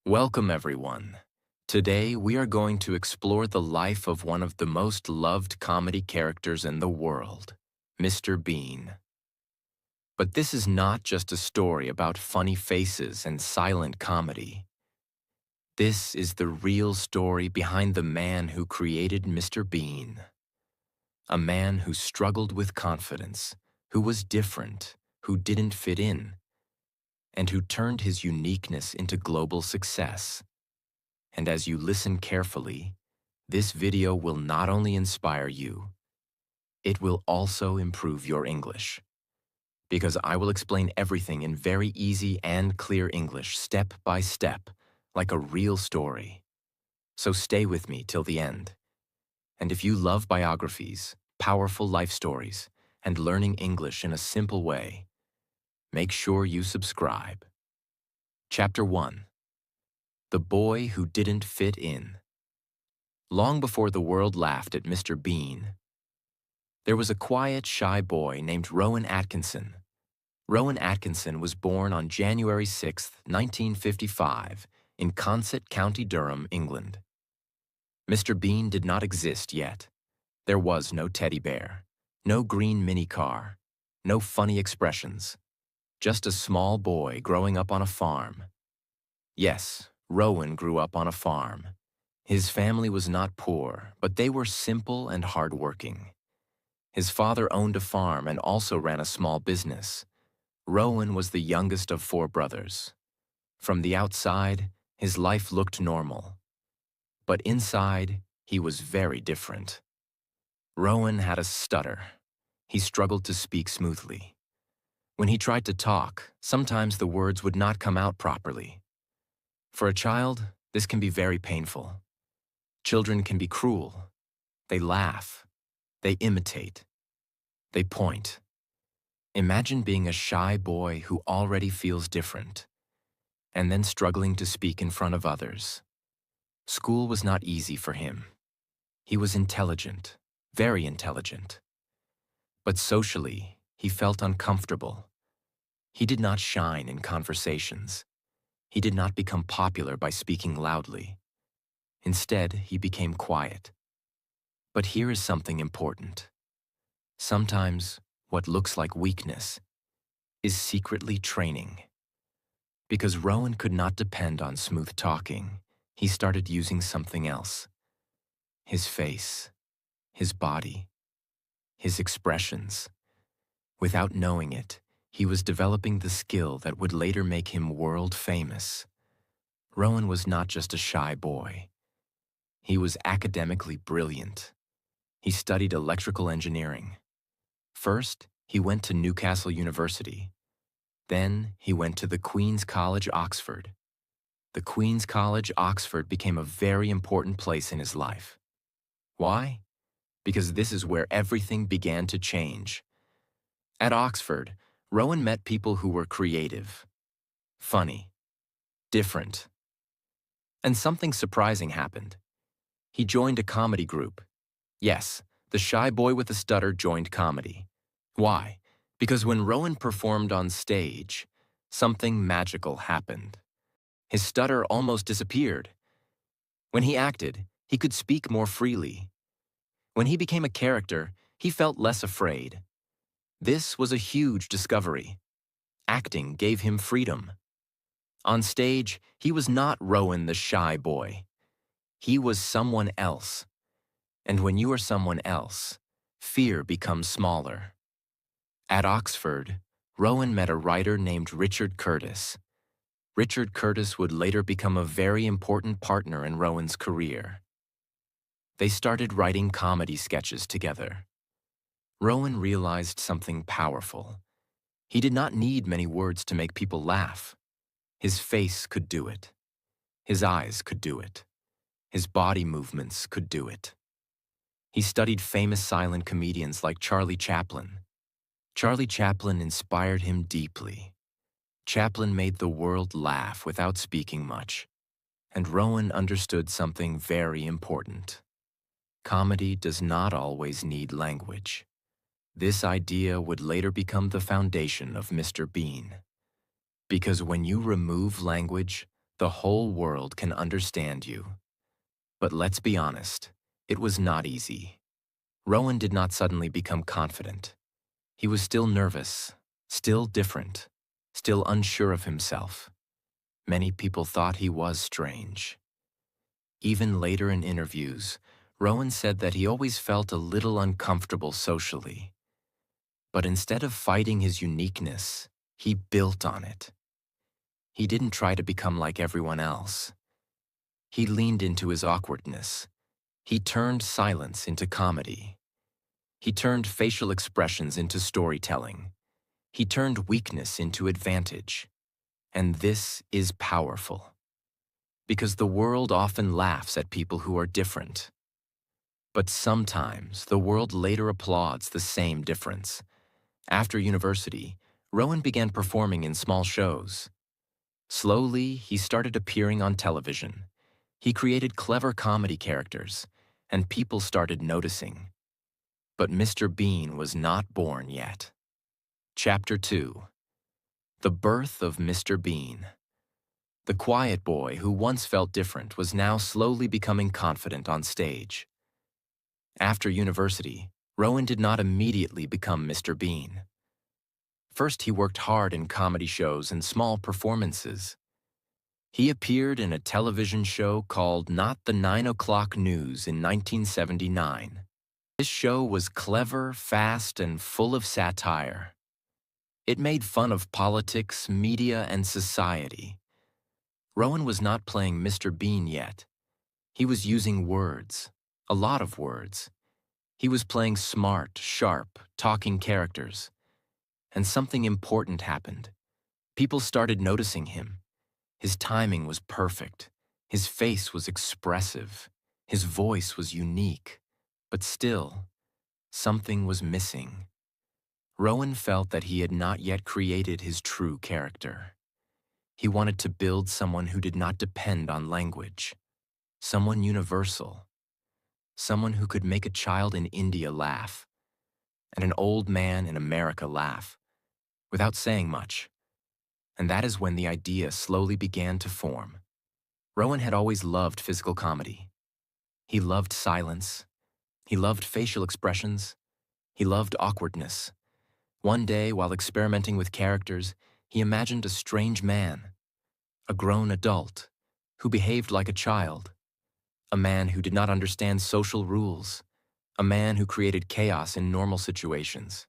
Welcome, everyone. Today, we are going to explore the life of one of the most loved comedy characters in the world, Mr. Bean. But this is not just a story about funny faces and silent comedy. This is the real story behind the man who created Mr. Bean. A man who struggled with confidence, who was different, who didn't fit in, and who turned his uniqueness into global success. And as you listen carefully, this video will not only inspire you, it will also improve your English. Because I will explain everything in very easy and clear English, step by step, like a real story. So stay with me till the end. And if you love biographies, powerful life stories, and learning English in a simple way, make sure you subscribe. Chapter 1. The Boy Who Didn't Fit In. Long before the world laughed at Mr. Bean, there was a quiet, shy boy named Rowan Atkinson. Rowan Atkinson was born on January 6, 1955, in Consett, County Durham, England. Mr. Bean did not exist yet. There was no teddy bear, no green mini car, no funny expressions, just a small boy growing up on a farm. Yes, Rowan grew up on a farm. His family was not poor, but they were simple and hardworking. His father owned a farm and also ran a small business. Rowan was the youngest of 4 brothers. From the outside, his life looked normal. But inside, he was very different. Rowan had a stutter. He struggled to speak smoothly. When he tried to talk, sometimes the words would not come out properly. For a child, this can be very painful. Children can be cruel. They laugh. They imitate. They point. Imagine being a shy boy who already feels different, and then struggling to speak in front of others. School was not easy for him. He was intelligent, very intelligent. But socially, he felt uncomfortable. He did not shine in conversations. He did not become popular by speaking loudly. Instead, he became quiet. But here is something important. Sometimes, what looks like weakness is secretly training. Because Rowan could not depend on smooth talking, he started using something else. His face, his body, his expressions. Without knowing it, he was developing the skill that would later make him world famous. Rowan was not just a shy boy. He was academically brilliant. He studied electrical engineering. First, he went to Newcastle University. Then, he went to the Queen's College, Oxford. The Queen's College, Oxford became a very important place in his life. Why? Because this is where everything began to change. At Oxford, Rowan met people who were creative, funny, different. And something surprising happened. He joined a comedy group. Yes, the shy boy with a stutter joined comedy. Why? Because when Rowan performed on stage, something magical happened. His stutter almost disappeared. When he acted, he could speak more freely. When he became a character, he felt less afraid. This was a huge discovery. Acting gave him freedom. On stage, he was not Rowan the shy boy. He was someone else. And when you are someone else, fear becomes smaller. At Oxford, Rowan met a writer named Richard Curtis. Richard Curtis would later become a very important partner in Rowan's career. They started writing comedy sketches together. Rowan realized something powerful. He did not need many words to make people laugh. His face could do it. His eyes could do it. His body movements could do it. He studied famous silent comedians like Charlie Chaplin. Charlie Chaplin inspired him deeply. Chaplin made the world laugh without speaking much, and Rowan understood something very important. Comedy does not always need language. This idea would later become the foundation of Mr. Bean. Because when you remove language, The whole world can understand you. But let's be honest, it was not easy. Rowan did not suddenly become confident. He was still nervous, still different, still unsure of himself. Many people thought he was strange. Even later in interviews, Rowan said that he always felt a little uncomfortable socially. But instead of fighting his uniqueness, he built on it. He didn't try to become like everyone else. He leaned into his awkwardness. He turned silence into comedy. He turned facial expressions into storytelling. He turned weakness into advantage. And this is powerful. Because the world often laughs at people who are different. But sometimes the world later applauds the same difference. After university, Rowan began performing in small shows. Slowly, he started appearing on television. He created clever comedy characters, and people started noticing. But Mr. Bean was not born yet. Chapter 2. The Birth of Mr. Bean. The quiet boy who once felt different was now slowly becoming confident on stage. After university, Rowan did not immediately become Mr. Bean. First, he worked hard in comedy shows and small performances. He appeared in a television show called Not the 9 O'Clock News in 1979. This show was clever, fast, and full of satire. It made fun of politics, media, and society. Rowan was not playing Mr. Bean yet. He was using words, a lot of words. He was playing smart, sharp, talking characters. And something important happened. People started noticing him. His timing was perfect. His face was expressive. His voice was unique. But still, something was missing. Rowan felt that he had not yet created his true character. He wanted to build someone who did not depend on language. Someone universal. Someone who could make a child in India laugh, and an old man in America laugh, without saying much. And that is when the idea slowly began to form. Rowan had always loved physical comedy. He loved silence. He loved facial expressions. He loved awkwardness. One day, while experimenting with characters, he imagined a strange man, a grown adult, who behaved like a child, a man who did not understand social rules, a man who created chaos in normal situations,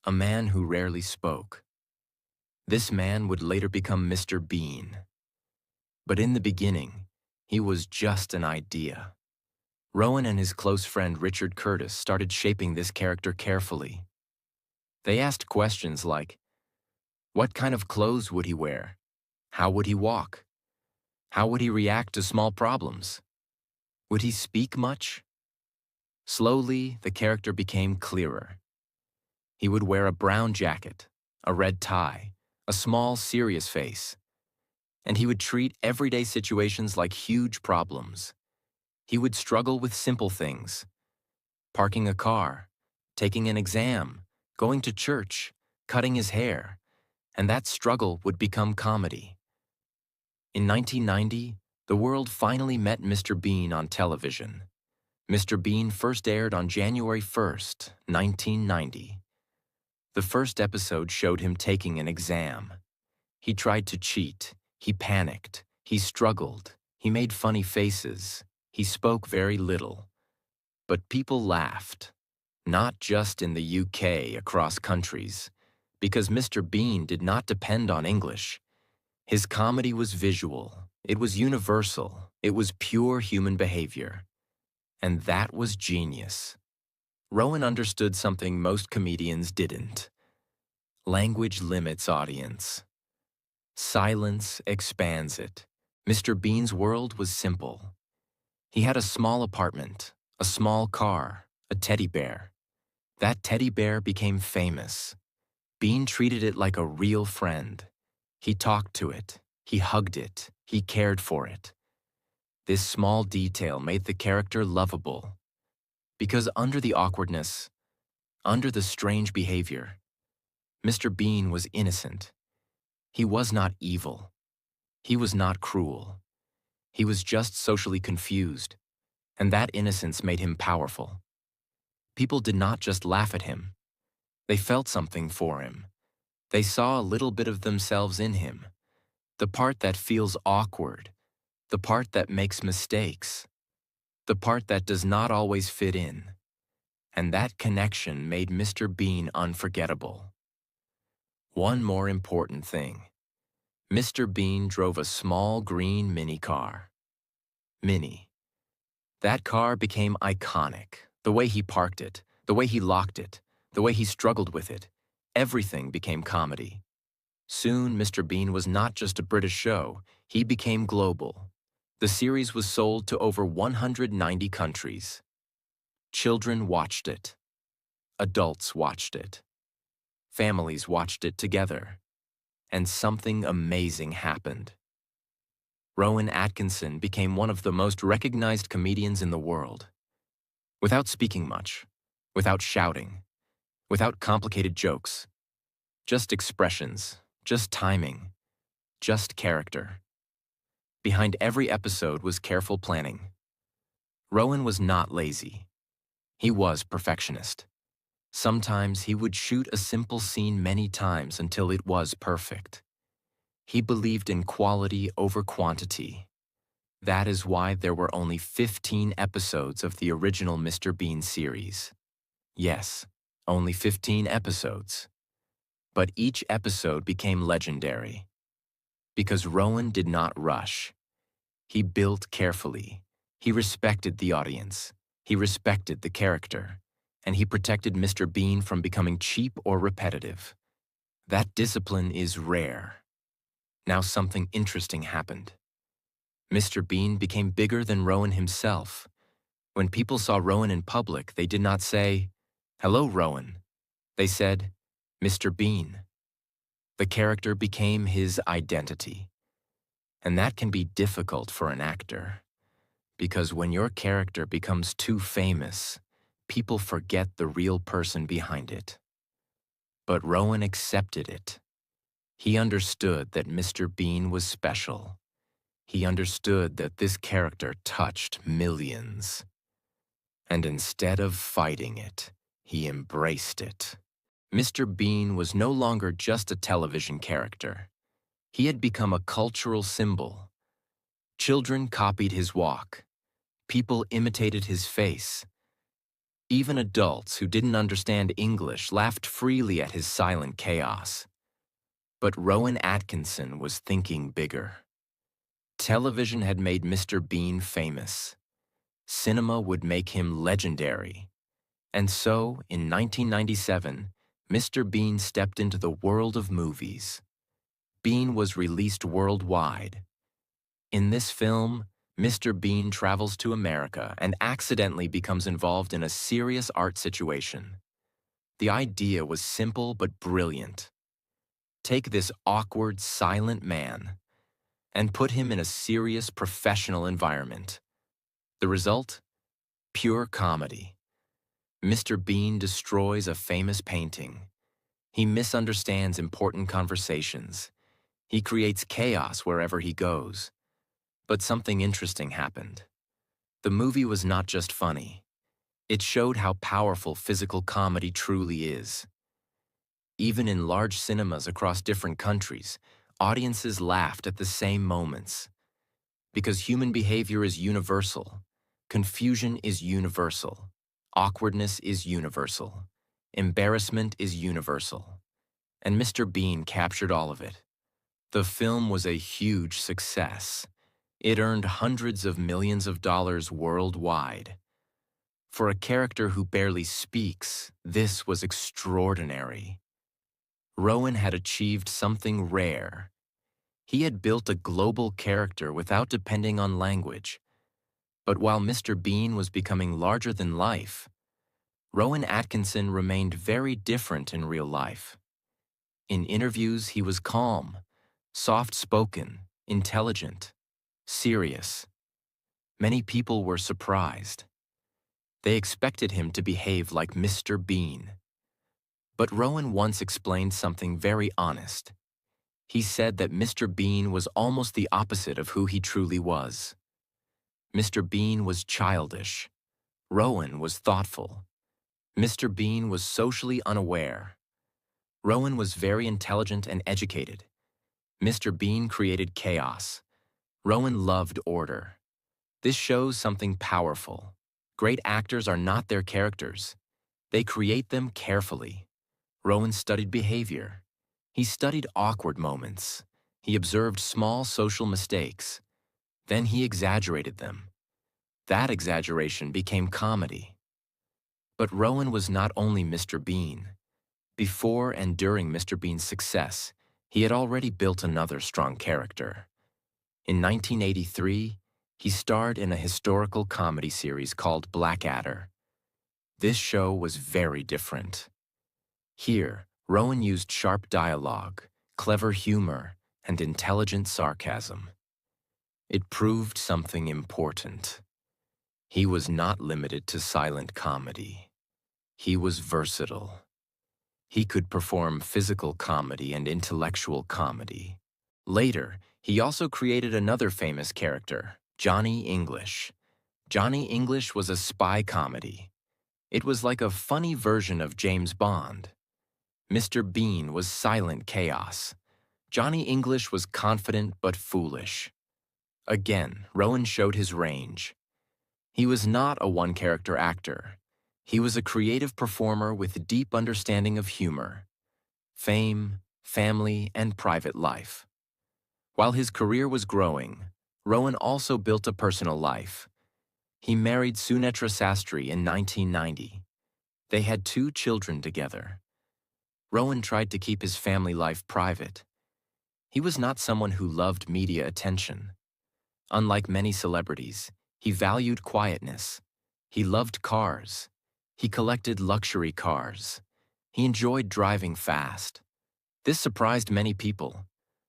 a man who rarely spoke. This man would later become Mr. Bean. But in the beginning, he was just an idea. Rowan and his close friend Richard Curtis started shaping this character carefully. They asked questions like, what kind of clothes would he wear? How would he walk? How would he react to small problems? Would he speak much? Slowly, the character became clearer. He would wear a brown jacket, a red tie, a small, serious face, and he would treat everyday situations like huge problems. He would struggle with simple things, parking a car, taking an exam, going to church, cutting his hair, and that struggle would become comedy. In 1990, the world finally met Mr. Bean on television. Mr. Bean first aired on January 1st, 1990. The first episode showed him taking an exam. He tried to cheat. He panicked. He struggled. He made funny faces. He spoke very little. But people laughed. Not just in the UK, across countries. Because Mr. Bean did not depend on English. His comedy was visual. It was universal. It was pure human behavior. And that was genius. Rowan understood something most comedians didn't. Language limits audience. Silence expands it. Mr. Bean's world was simple. He had a small apartment, a small car, a teddy bear. That teddy bear became famous. Bean treated it like a real friend. He talked to it. He hugged it. He cared for it. This small detail made the character lovable. Because under the awkwardness, under the strange behavior, Mr. Bean was innocent. He was not evil. He was not cruel. He was just socially confused, and that innocence made him powerful. People did not just laugh at him. They felt something for him. They saw a little bit of themselves in him, the part that feels awkward, the part that makes mistakes, the part that does not always fit in. And that connection made Mr. Bean unforgettable. One more important thing. Mr. Bean drove a small green mini car. Mini. That car became iconic. The way he parked it, the way he locked it, the way he struggled with it. Everything became comedy. Soon, Mr. Bean was not just a British show, he became global. The series was sold to over 190 countries. Children watched it. Adults watched it. Families watched it together. And something amazing happened. Rowan Atkinson became one of the most recognized comedians in the world. Without speaking much, without shouting, without complicated jokes, just expressions, just timing, just character. Behind every episode was careful planning. Rowan was not lazy. He was perfectionist. Sometimes he would shoot a simple scene many times until it was perfect. He believed in quality over quantity. That is why there were only 15 episodes of the original Mr. Bean series. Yes, only 15 episodes. But each episode became legendary. Because Rowan did not rush. He built carefully. He respected the audience. He respected the character. And he protected Mr. Bean from becoming cheap or repetitive. That discipline is rare. Now something interesting happened. Mr. Bean became bigger than Rowan himself. When people saw Rowan in public, they did not say, "Hello, Rowan." They said, "Mr. Bean." The character became his identity. And that can be difficult for an actor. Because when your character becomes too famous, people forget the real person behind it. But Rowan accepted it. He understood that Mr. Bean was special. He understood that this character touched millions. And instead of fighting it, he embraced it. Mr. Bean was no longer just a television character. He had become a cultural symbol. Children copied his walk. People imitated his face. Even adults who didn't understand English laughed freely at his silent chaos. But Rowan Atkinson was thinking bigger. Television had made Mr. Bean famous. Cinema would make him legendary. And so, in 1997, Mr. Bean stepped into the world of movies. Bean was released worldwide. In this film, Mr. Bean travels to America and accidentally becomes involved in a serious art situation. The idea was simple but brilliant. Take this awkward, silent man and put him in a serious professional environment. The result? Pure comedy. Mr. Bean destroys a famous painting. He misunderstands important conversations. He creates chaos wherever he goes. But something interesting happened. The movie was not just funny. It showed how powerful physical comedy truly is. Even in large cinemas across different countries, audiences laughed at the same moments. Because human behavior is universal. Confusion is universal. Awkwardness is universal. Embarrassment is universal. And Mr. Bean captured all of it. The film was a huge success. It earned hundreds of millions of dollars worldwide. For a character who barely speaks, this was extraordinary. Rowan had achieved something rare. He had built a global character without depending on language. But while Mr. Bean was becoming larger than life, Rowan Atkinson remained very different in real life. In interviews, he was calm, soft-spoken, intelligent, serious. Many people were surprised. They expected him to behave like Mr. Bean. But Rowan once explained something very honest. He said that Mr. Bean was almost the opposite of who he truly was. Mr. Bean was childish. Rowan was thoughtful. Mr. Bean was socially unaware. Rowan was very intelligent and educated. Mr. Bean created chaos. Rowan loved order. This shows something powerful. Great actors are not their characters. They create them carefully. Rowan studied behavior. He studied awkward moments. He observed small social mistakes. Then he exaggerated them. That exaggeration became comedy. But Rowan was not only Mr. Bean. Before and during Mr. Bean's success, he had already built another strong character. In 1983, he starred in a historical comedy series called Blackadder. This show was very different. Here, Rowan used sharp dialogue, clever humor, and intelligent sarcasm. It proved something important. He was not limited to silent comedy. He was versatile. He could perform physical comedy and intellectual comedy. Later, he also created another famous character, Johnny English. Johnny English was a spy comedy. It was like a funny version of James Bond. Mr. Bean was silent chaos. Johnny English was confident but foolish. Again, Rowan showed his range. He was not a one-character actor. He was a creative performer with deep understanding of humor, fame, family, and private life. While his career was growing, Rowan also built a personal life. He married Sunetra Sastry in 1990. They had 2 children together. Rowan tried to keep his family life private. He was not someone who loved media attention. Unlike many celebrities, he valued quietness. He loved cars. He collected luxury cars. He enjoyed driving fast. This surprised many people.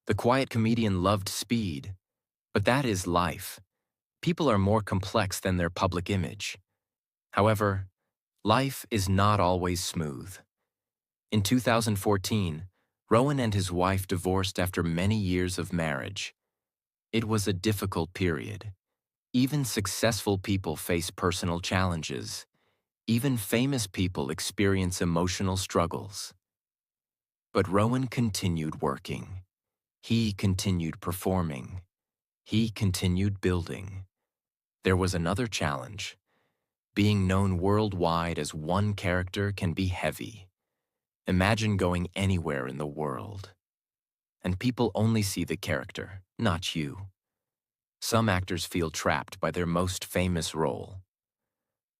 The quiet comedian loved speed. But that is life. People are more complex than their public image. However, life is not always smooth. In 2014, Rowan and his wife divorced after many years of marriage. It was a difficult period. Even successful people face personal challenges. Even famous people experience emotional struggles. But Rowan continued working. He continued performing. He continued building. There was another challenge. Being known worldwide as one character can be heavy. Imagine going anywhere in the world, and people only see the character, not you. Some actors feel trapped by their most famous role.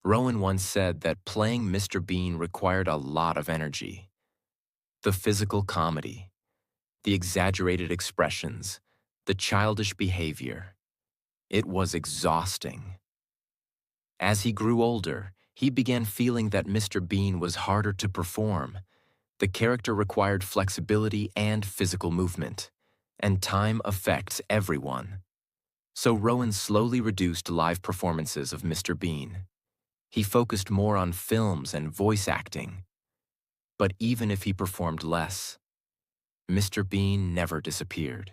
Rowan once said that playing Mr. Bean required a lot of energy. The physical comedy, the exaggerated expressions, the childish behavior. It was exhausting. As he grew older, he began feeling that Mr. Bean was harder to perform. The character required flexibility and physical movement, and time affects everyone. So Rowan slowly reduced live performances of Mr. Bean. He focused more on films and voice acting. But even if he performed less, Mr. Bean never disappeared.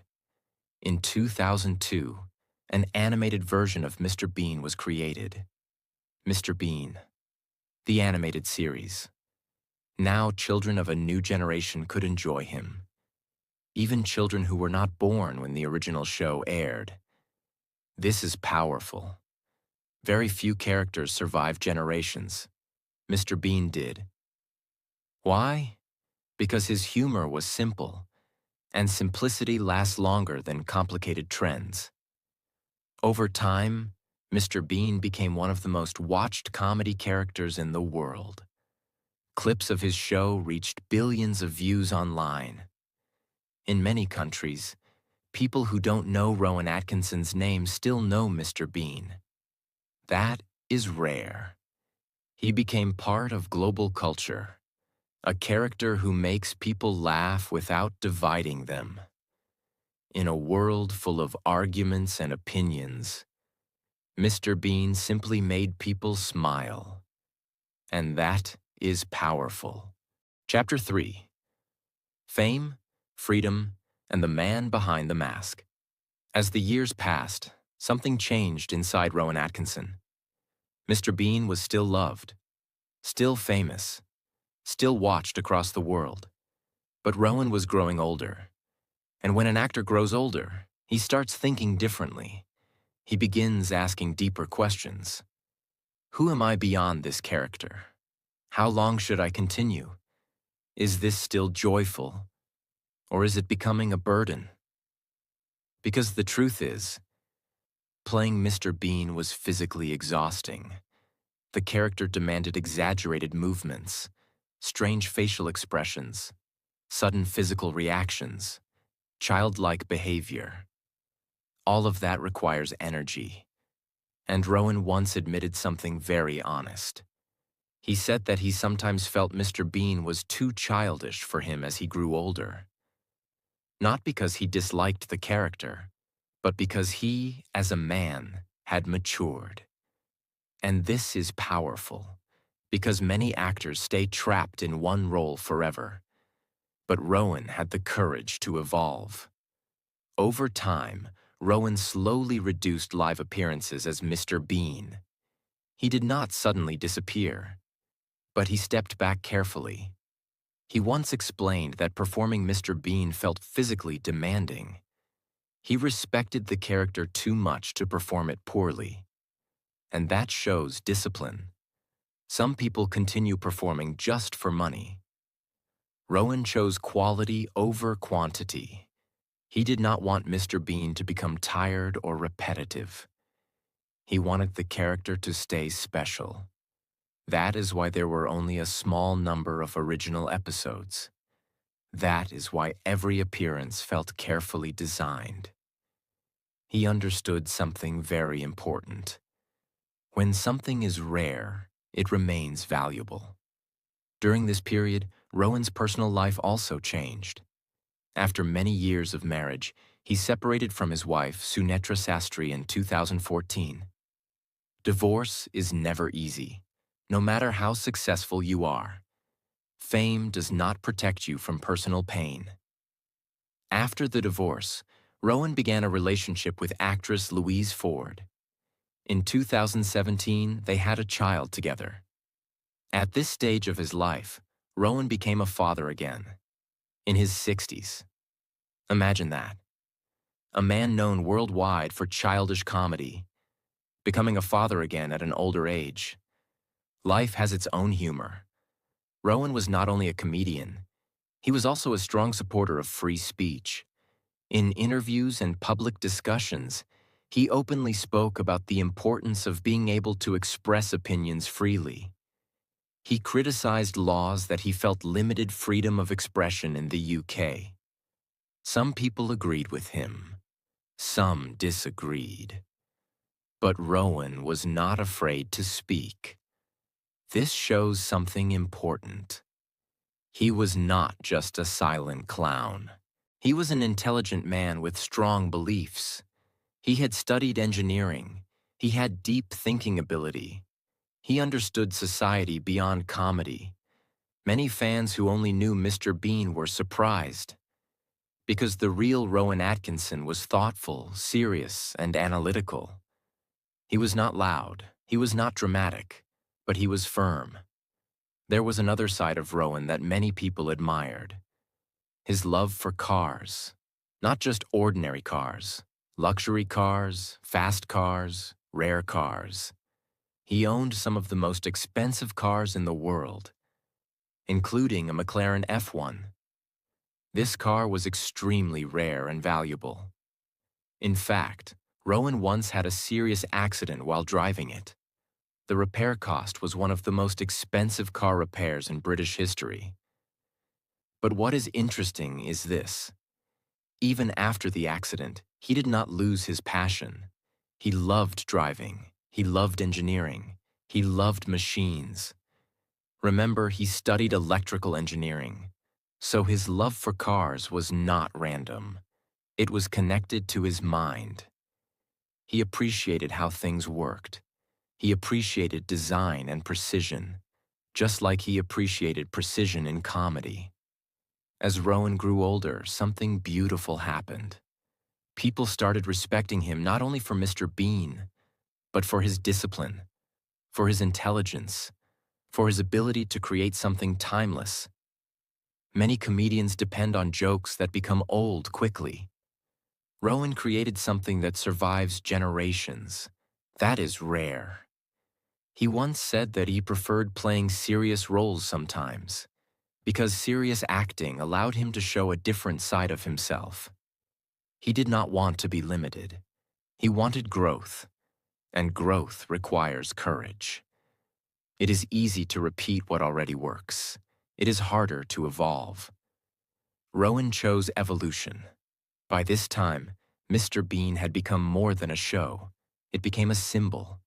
In 2002, an animated version of Mr. Bean was created. Mr. Bean, the animated series. Now children of a new generation could enjoy him. Even children who were not born when the original show aired. This is powerful. Very few characters survive generations. Mr. Bean did. Why? Because his humor was simple, and simplicity lasts longer than complicated trends. Over time, Mr. Bean became one of the most watched comedy characters in the world. Clips of his show reached billions of views online. In many countries, people who don't know Rowan Atkinson's name still know Mr. Bean. That is rare. He became part of global culture, a character who makes people laugh without dividing them. In a world full of arguments and opinions, Mr. Bean simply made people smile. And that is powerful. Chapter 3. Fame, Freedom, and the man behind the mask. As the years passed, something changed inside Rowan Atkinson. Mr. Bean was still loved, still famous, still watched across the world. But Rowan was growing older. And when an actor grows older, he starts thinking differently. He begins asking deeper questions. Who am I beyond this character? How long should I continue? Is this still joyful? Or is it becoming a burden? Because the truth is, playing Mr. Bean was physically exhausting. The character demanded exaggerated movements, strange facial expressions, sudden physical reactions, childlike behavior. All of that requires energy. And Rowan once admitted something very honest. He said that he sometimes felt Mr. Bean was too childish for him as he grew older. Not because he disliked the character, but because he, as a man, had matured. And this is powerful, because many actors stay trapped in one role forever. But Rowan had the courage to evolve. Over time, Rowan slowly reduced live appearances as Mr. Bean. He did not suddenly disappear, but he stepped back carefully. He once explained that performing Mr. Bean felt physically demanding. He respected the character too much to perform it poorly. And that shows discipline. Some people continue performing just for money. Rowan chose quality over quantity. He did not want Mr. Bean to become tired or repetitive. He wanted the character to stay special. That is why there were only a small number of original episodes. That is why every appearance felt carefully designed. He understood something very important. When something is rare, it remains valuable. During this period, Rowan's personal life also changed. After many years of marriage, he separated from his wife, Sunetra Sastry, in 2014. Divorce is never easy, no matter how successful you are. Fame does not protect you from personal pain. After the divorce, Rowan began a relationship with actress Louise Ford. In 2017, they had a child together. At this stage of his life, Rowan became a father again, in his 60s. Imagine that. A man known worldwide for childish comedy, becoming a father again at an older age. Life has its own humor. Rowan was not only a comedian, he was also a strong supporter of free speech. In interviews and public discussions, he openly spoke about the importance of being able to express opinions freely. He criticized laws that he felt limited freedom of expression in the UK. Some people agreed with him. Some disagreed. But Rowan was not afraid to speak. This shows something important. He was not just a silent clown. He was an intelligent man with strong beliefs. He had studied engineering. He had deep thinking ability. He understood society beyond comedy. Many fans who only knew Mr. Bean were surprised, because the real Rowan Atkinson was thoughtful, serious, and analytical. He was not loud, he was not dramatic, but he was firm. There was another side of Rowan that many people admired. His love for cars. Not just ordinary cars. Luxury cars, fast cars, rare cars. He owned some of the most expensive cars in the world, including a McLaren F1. This car was extremely rare and valuable. In fact, Rowan once had a serious accident while driving it. The repair cost was one of the most expensive car repairs in British history. But what is interesting is this. Even after the accident, he did not lose his passion. He loved driving. He loved engineering. He loved machines. Remember, he studied electrical engineering. So his love for cars was not random. It was connected to his mind. He appreciated how things worked. He appreciated design and precision, just like he appreciated precision in comedy. As Rowan grew older, something beautiful happened. People started respecting him not only for Mr. Bean, but for his discipline, for his intelligence, for his ability to create something timeless. Many comedians depend on jokes that become old quickly. Rowan created something that survives generations. That is rare. He once said that he preferred playing serious roles sometimes, because serious acting allowed him to show a different side of himself. He did not want to be limited. He wanted growth, and growth requires courage. It is easy to repeat what already works. It is harder to evolve. Rowan chose evolution. By this time, Mr. Bean had become more than a show. It became a symbol.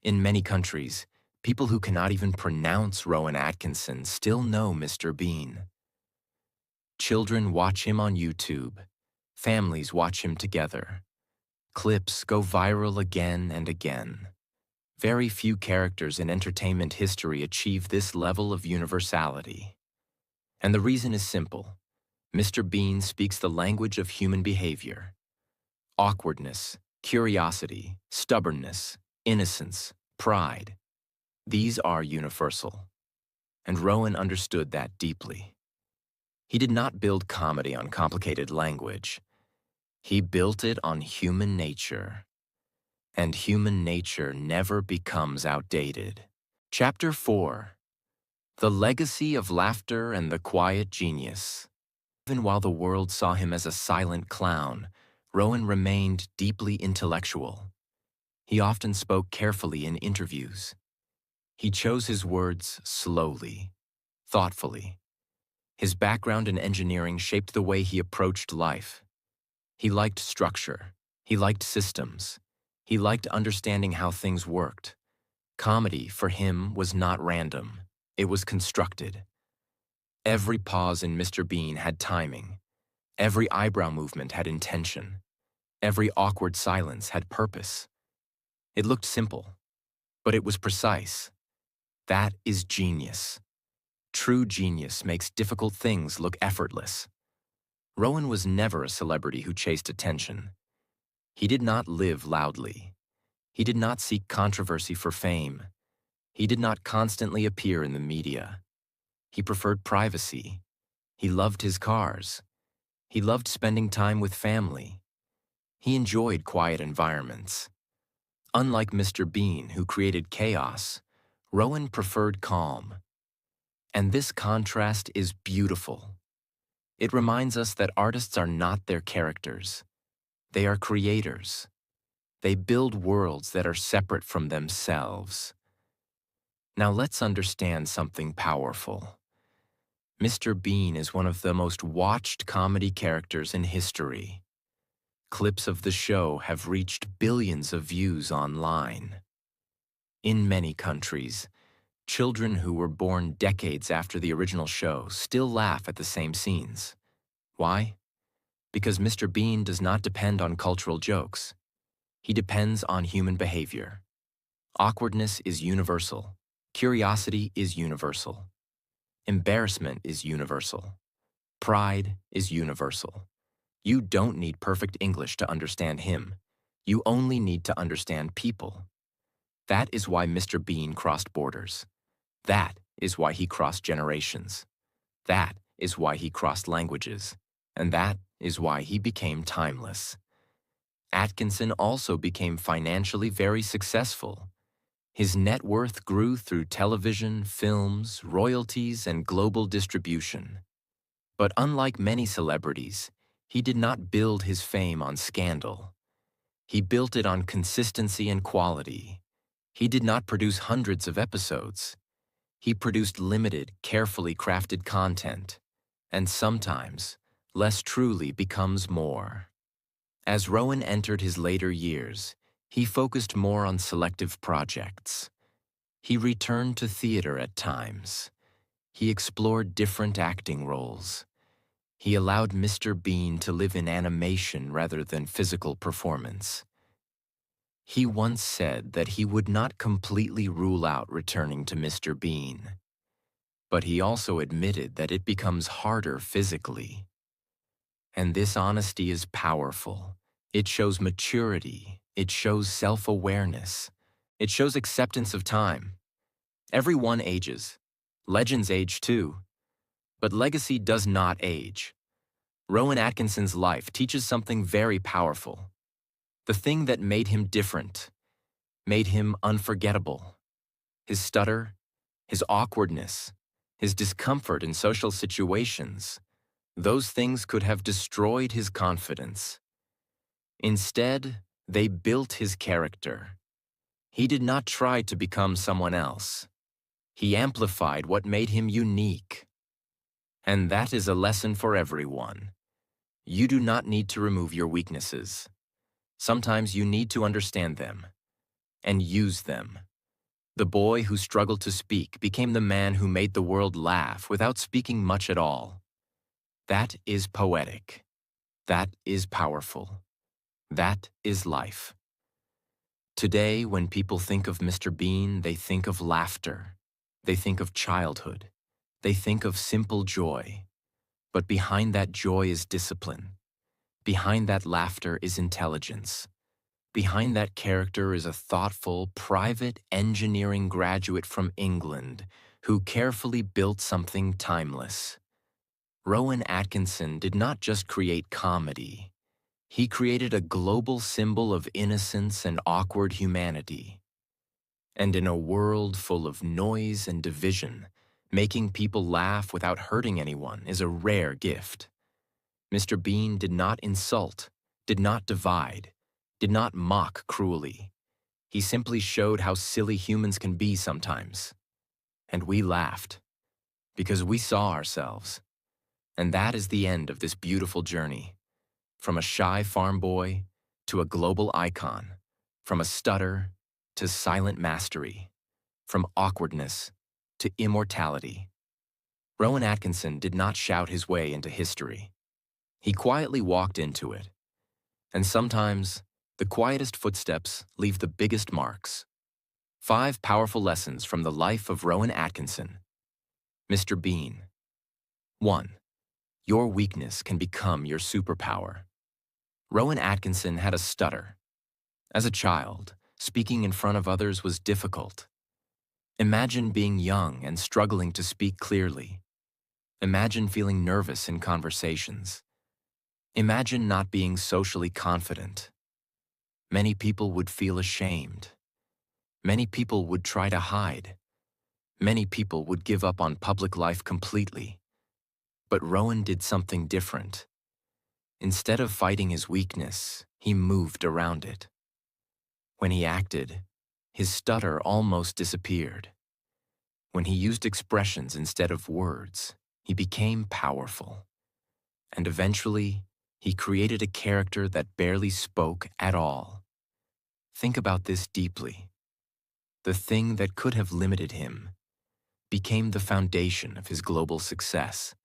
In many countries, people who cannot even pronounce Rowan Atkinson still know Mr. Bean. Children watch him on YouTube. Families watch him together. Clips go viral again and again. Very few characters in entertainment history achieve this level of universality. And the reason is simple. Mr. Bean speaks the language of human behavior. Awkwardness, curiosity, stubbornness, innocence, pride. These are universal. And Rowan understood that deeply. He did not build comedy on complicated language. He built it on human nature. And human nature never becomes outdated. Chapter 4. The Legacy of Laughter and the Quiet Genius. Even while the world saw him as a silent clown, Rowan remained deeply intellectual. He often spoke carefully in interviews. He chose his words slowly, thoughtfully. His background in engineering shaped the way he approached life. He liked structure. He liked systems. He liked understanding how things worked. Comedy, for him, was not random. It was constructed. Every pause in Mr. Bean had timing. Every eyebrow movement had intention. Every awkward silence had purpose. It looked simple, but it was precise. That is genius. True genius makes difficult things look effortless. Rowan was never a celebrity who chased attention. He did not live loudly. He did not seek controversy for fame. He did not constantly appear in the media. He preferred privacy. He loved his cars. He loved spending time with family. He enjoyed quiet environments. Unlike Mr. Bean, who created chaos, Rowan preferred calm. And this contrast is beautiful. It reminds us that artists are not their characters. They are creators. They build worlds that are separate from themselves. Now let's understand something powerful. Mr. Bean is one of the most watched comedy characters in history. Clips of the show have reached billions of views online. In many countries, children who were born decades after the original show still laugh at the same scenes. Why? Because Mr. Bean does not depend on cultural jokes. He depends on human behavior. Awkwardness is universal. Curiosity is universal. Embarrassment is universal. Pride is universal. You don't need perfect English to understand him. You only need to understand people. That is why Mr. Bean crossed borders. That is why he crossed generations. That is why he crossed languages. And that is why he became timeless. Atkinson also became financially very successful. His net worth grew through television, films, royalties, and global distribution. But unlike many celebrities, he did not build his fame on scandal. He built it on consistency and quality. He did not produce hundreds of episodes. He produced limited, carefully crafted content. And sometimes, less truly becomes more. As Rowan entered his later years, he focused more on selective projects. He returned to theater at times. He explored different acting roles. He allowed Mr. Bean to live in animation rather than physical performance. He once said that he would not completely rule out returning to Mr. Bean. but he also admitted that it becomes harder physically. And this honesty is powerful. It shows maturity. It shows self-awareness. It shows acceptance of time. Everyone ages. Legends age too. But legacy does not age. Rowan Atkinson's life teaches something very powerful. The thing that made him different, made him unforgettable. His stutter, his awkwardness, his discomfort in social situations, those things could have destroyed his confidence. Instead, they built his character. He did not try to become someone else. He amplified what made him unique. And that is a lesson for everyone. You do not need to remove your weaknesses. Sometimes you need to understand them and use them. The boy who struggled to speak became the man who made the world laugh without speaking much at all. That is poetic. That is powerful. That is life. Today, when people think of Mr. Bean, they think of laughter. They think of childhood. They think of simple joy. But behind that joy is discipline. Behind that laughter is intelligence. Behind that character is a thoughtful, private engineering graduate from England who carefully built something timeless. Rowan Atkinson did not just create comedy. He created a global symbol of innocence and awkward humanity. And in a world full of noise and division, making people laugh without hurting anyone is a rare gift. Mr. Bean did not insult, did not divide, did not mock cruelly. He simply showed how silly humans can be sometimes. And we laughed, because we saw ourselves. And that is the end of this beautiful journey. From a shy farm boy to a global icon, from a stutter to silent mastery, from awkwardness to immortality. Rowan Atkinson did not shout his way into history. He quietly walked into it. And sometimes, the quietest footsteps leave the biggest marks. 5 powerful lessons from the life of Rowan Atkinson. Mr. Bean. 1. Your weakness can become your superpower. Rowan Atkinson had a stutter. As a child, speaking in front of others was difficult. Imagine being young and struggling to speak clearly. Imagine feeling nervous in conversations. Imagine not being socially confident. Many people would feel ashamed. Many people would try to hide. Many people would give up on public life completely. But Rowan did something different. Instead of fighting his weakness, he moved around it. When he acted, his stutter almost disappeared. When he used expressions instead of words, he became powerful. And eventually, he created a character that barely spoke at all. Think about this deeply. The thing that could have limited him became the foundation of his global success.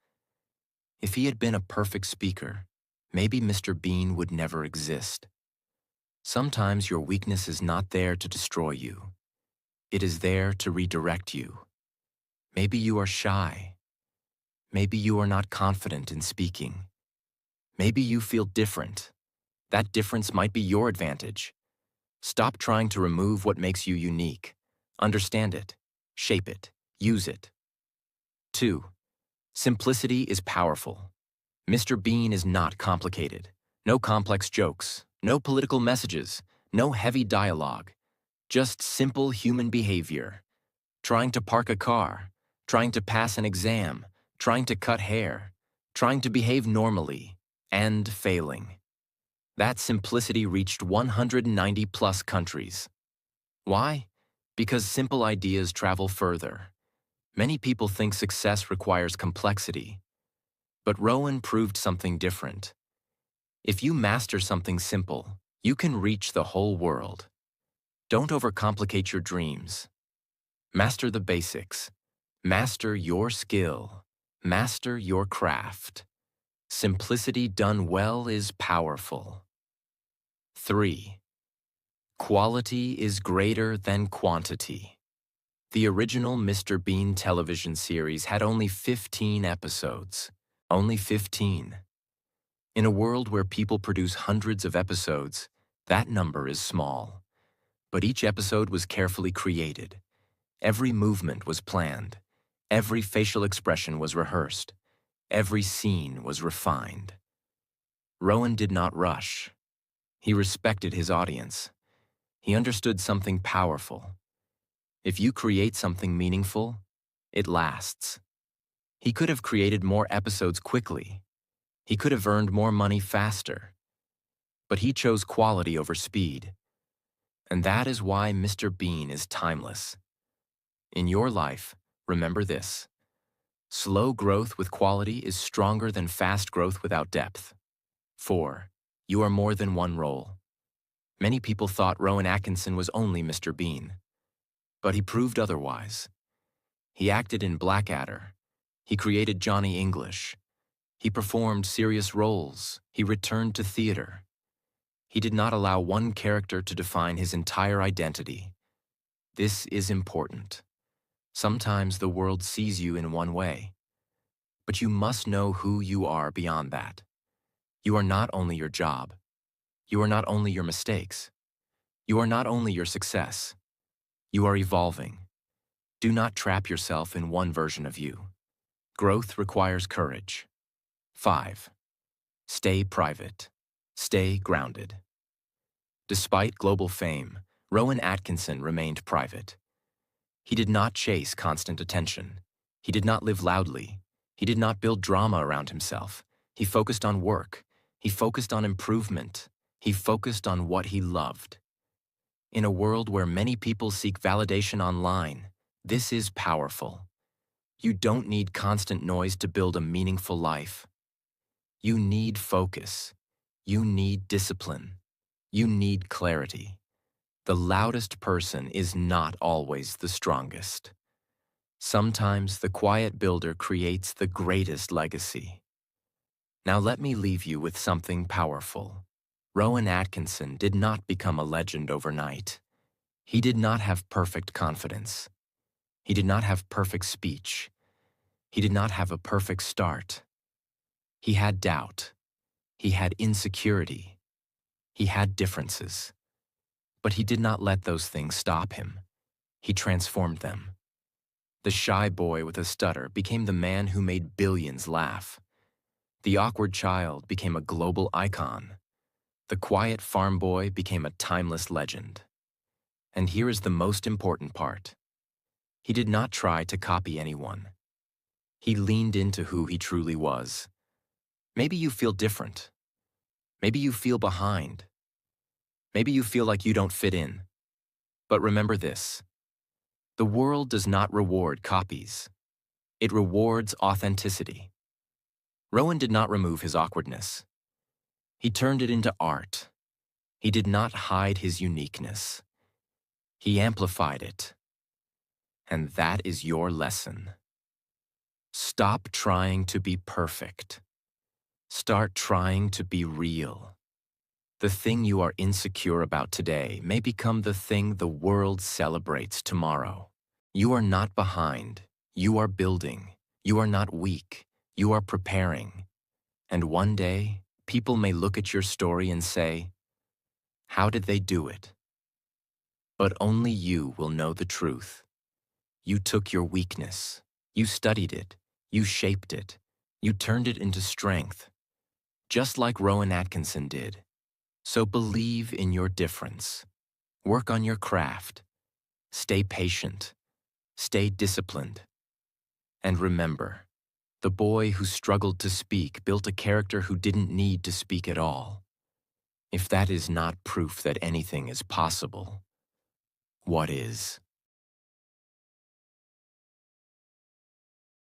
If he had been a perfect speaker, maybe Mr. Bean would never exist. Sometimes your weakness is not there to destroy you. It is there to redirect you. Maybe you are shy. Maybe you are not confident in speaking. Maybe you feel different. That difference might be your advantage. Stop trying to remove what makes you unique. Understand it, shape it, use it. 2. Simplicity is powerful. Mr. Bean is not complicated. No complex jokes, no political messages, no heavy dialogue. Just simple human behavior. Trying to park a car, trying to pass an exam, trying to cut hair, trying to behave normally, and failing. That simplicity reached 190+ countries. Why? Because simple ideas travel further. Many people think success requires complexity. But Rowan proved something different. If you master something simple, you can reach the whole world. Don't overcomplicate your dreams. Master the basics. Master your skill. Master your craft. Simplicity done well is powerful. 3. Quality is greater than quantity. The original Mr. Bean television series had only 15 episodes. Only 15. In a world where people produce hundreds of episodes, that number is small. But each episode was carefully created. Every movement was planned. Every facial expression was rehearsed. Every scene was refined. Rowan did not rush. He respected his audience. He understood something powerful. If you create something meaningful, it lasts. He could have created more episodes quickly. He could have earned more money faster. But he chose quality over speed. And that is why Mr. Bean is timeless. In your life, remember this. Slow growth with quality is stronger than fast growth without depth. 4. You are more than one role. Many people thought Rowan Atkinson was only Mr. Bean. But he proved otherwise. He acted in Blackadder. He created Johnny English. He performed serious roles. He returned to theater. He did not allow one character to define his entire identity. This is important. Sometimes the world sees you in one way. But you must know who you are beyond that. You are not only your job. You are not only your mistakes. You are not only your success. You are evolving. Do not trap yourself in one version of you. Growth requires courage. 5. Stay private. Stay grounded. Despite global fame, Rowan Atkinson remained private. He did not chase constant attention. He did not live loudly. He did not build drama around himself. He focused on work. He focused on improvement. He focused on what he loved. In a world where many people seek validation online, this is powerful. You don't need constant noise to build a meaningful life. You need focus. You need discipline. You need clarity. The loudest person is not always the strongest. Sometimes the quiet builder creates the greatest legacy. Now let me leave you with something powerful. Rowan Atkinson did not become a legend overnight. He did not have perfect confidence. He did not have perfect speech. He did not have a perfect start. He had doubt. He had insecurity. He had differences. But he did not let those things stop him. He transformed them. The shy boy with a stutter became the man who made billions laugh. The awkward child became a global icon. The quiet farm boy became a timeless legend. And here is the most important part. He did not try to copy anyone. He leaned into who he truly was. Maybe you feel different. Maybe you feel behind. Maybe you feel like you don't fit in. But remember this. The world does not reward copies. It rewards authenticity. Rowan did not remove his awkwardness. He turned it into art. He did not hide his uniqueness. He amplified it. And that is your lesson. Stop trying to be perfect. Start trying to be real. The thing you are insecure about today may become the thing the world celebrates tomorrow. You are not behind. You are building. You are not weak. You are preparing. And one day, people may look at your story and say, "How did they do it?" But only you will know the truth. You took your weakness. You studied it. You shaped it. You turned it into strength. Just like Rowan Atkinson did. So believe in your difference. Work on your craft. Stay patient. Stay disciplined. And remember, the boy who struggled to speak built a character who didn't need to speak at all. If that is not proof that anything is possible, what is?